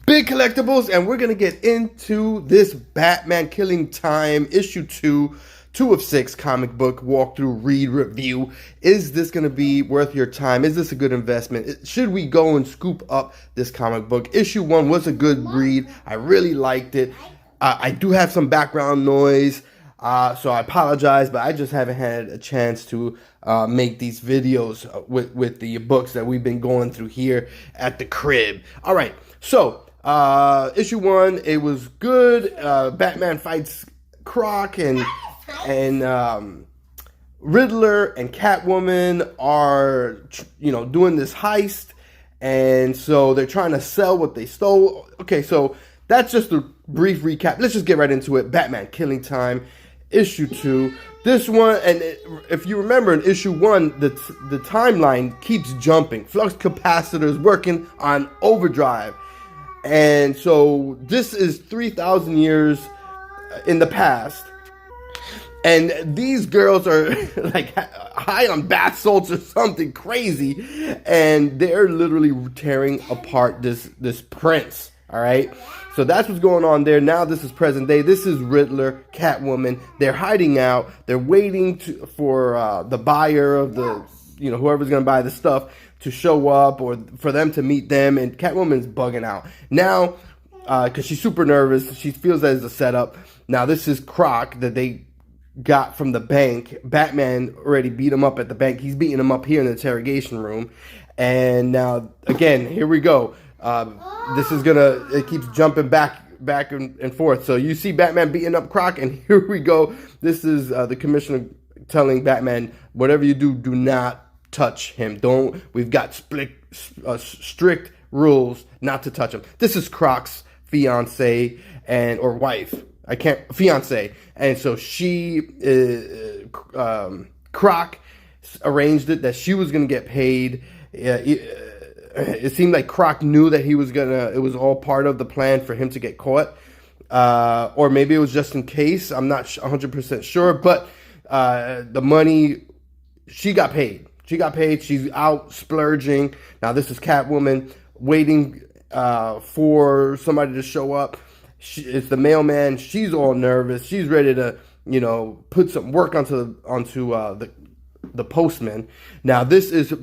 Big collectibles, and we're gonna get into this Batman Killing Time issue 2 of 6 comic book walkthrough read review. Is this gonna be worth your time? Is this a good investment? Should we go and scoop up this comic book? Issue 1 was a good read. I really liked it. I do have some background noise, so I apologize, but I just haven't had a chance to make these videos with the books that we've been going through here at the crib. All right, so issue 1, it was good. Batman fights Croc, and Riddler and Catwoman are, doing this heist, and so they're trying to sell what they stole. Okay, so that's just a brief recap. Let's just get right into it. Batman Killing Time, issue 2. This one, and if you remember in issue 1, the timeline keeps jumping. Flux capacitors working on overdrive. And so this is 3,000 years in the past. And these girls are like high on bath salts or something crazy. And they're literally tearing apart this prince. All right. So that's what's going on there. Now this is present day. This is Riddler, Catwoman. They're hiding out. They're waiting for the buyer of the, whoever's going to buy the stuff to show up, or for them to meet them. And Catwoman's bugging out now because she's super nervous. She feels that it's a setup. Now this is Croc that they got from the bank. Batman already beat him up at the bank. He's beating him up here in the interrogation room. And now, again, here we go. This is it keeps jumping back and forth. So you see Batman beating up Croc, and here we go. This is the commissioner telling Batman, whatever you do, do not touch him. We've got strict rules not to touch him. This is Croc's fiance or wife. Fiance. And so Croc arranged it that she was going to get paid. It seemed like Croc knew that it was all part of the plan for him to get caught. Or maybe it was just in case. I'm not 100% sure. But the money, she got paid. She's out splurging. Now this is Catwoman waiting for somebody to show up. It's the mailman. She's all nervous. She's ready to, put some work onto the postman. Now this is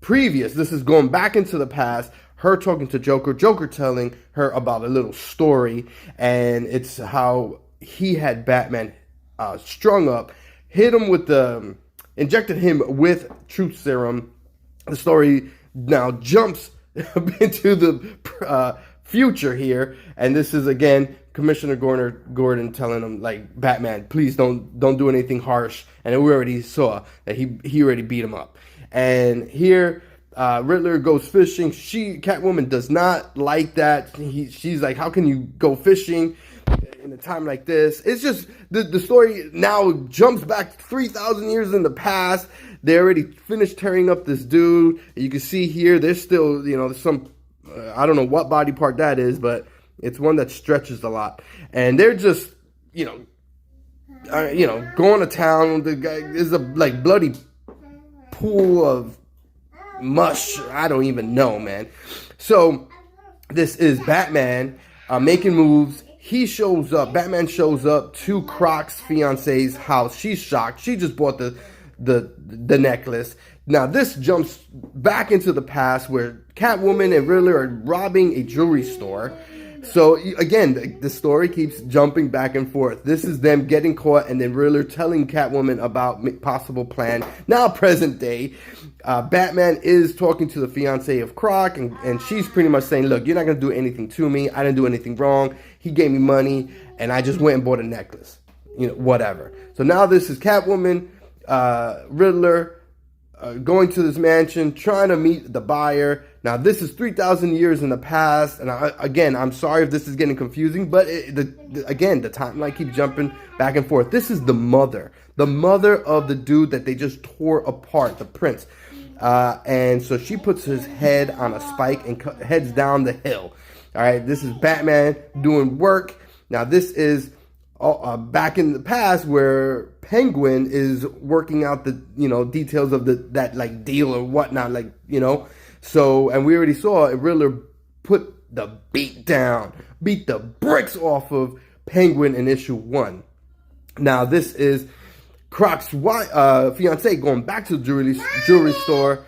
previous. This is going back into the past. Her talking to Joker. Joker telling her about a little story, and it's how he had Batman strung up, injected him with truth serum. The story now jumps into the future here, and this is again Commissioner Gordon telling him, like, Batman, please don't do anything harsh. And we already saw that he already beat him up. And here Riddler goes fishing. Catwoman does not like that. She's like, how can you go fishing in a time like this? It's just the story now jumps back 3,000 years in the past. They already finished tearing up this dude. You can see here there's still, there's some, I don't know what body part that is, but it's one that stretches a lot. And they're just, going to town. The guy is a bloody pool of mush. I don't even know, man. So this is Batman making moves. He shows up. Batman shows up to Croc's fiance's house. She's shocked. She just bought the necklace. Now this jumps back into the past where Catwoman and Riddler are robbing a jewelry store. So again, the story keeps jumping back and forth. This is them getting caught, and then Riddler telling Catwoman about possible plan. Now present day, Batman is talking to the fiance of Croc, and she's pretty much saying, look, you're not going to do anything to me. I didn't do anything wrong. He gave me money, and I just went and bought a necklace. Whatever. So now this is Catwoman, Riddler, going to this mansion, trying to meet the buyer. Now, this is 3,000 years in the past. And again, I'm sorry if this is getting confusing, but again, the timeline keeps jumping back and forth. This is the mother of the dude that they just tore apart, the prince. And so she puts his head on a spike and heads down the hill. All right, this is Batman doing work. Now, this is back in the past where Penguin is working out the details of that deal or whatnot, So, and we already saw Riddler put the beat the bricks off of Penguin in issue 1. Now, this is Croc's fiance going back to the jewelry store.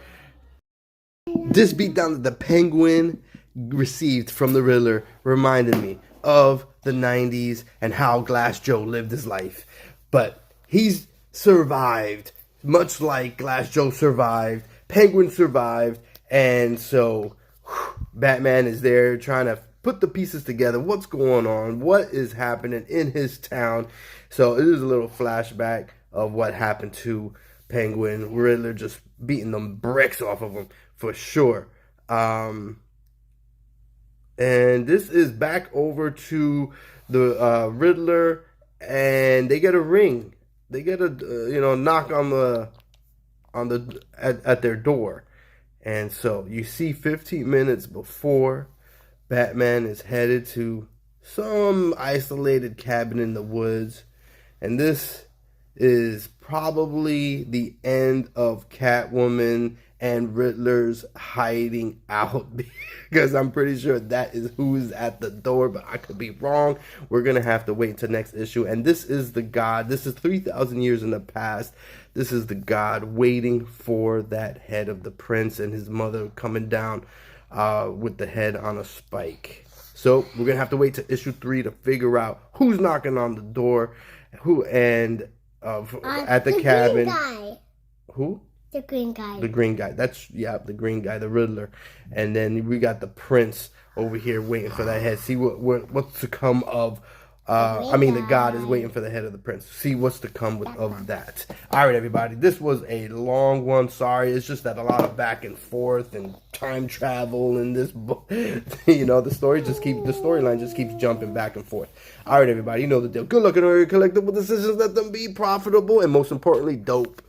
This beatdown that the Penguin received from the Riddler reminded me of the 90s and how Glass Joe lived his life. But he's survived, much like Glass Joe survived, Penguin survived, and so Batman is there trying to put the pieces together. What's going on? What is happening in his town? So it is a little flashback of what happened to Penguin. Riddler just beating them bricks off of him for sure. And this is back over to the Riddler, and they get a ring. They get a knock at their door. And so you see 15 minutes before, Batman is headed to some isolated cabin in the woods. And this is probably the end of Catwoman and Riddler's hiding out, because I'm pretty sure that is who's at the door, but I could be wrong. We're going to have to wait until next issue. And this is the God. This is 3,000 years in the past. This is the God waiting for that head of the prince and his mother coming down with the head on a spike. So we're going to have to wait to issue 3 to figure out who's knocking on the door, at the cabin. Green guy. Who? The green guy. The green guy. The green guy, the Riddler. And then we got the prince over here waiting for that head. See what's to come of. The God is waiting for the head of the prince. See what's to come of that. All right, everybody. This was a long one. Sorry, it's just that a lot of back and forth and time travel in this book. The storyline just keeps jumping back and forth. All right, everybody. You know the deal. Good luck in all your collectible decisions. Let them be profitable and, most importantly, dope.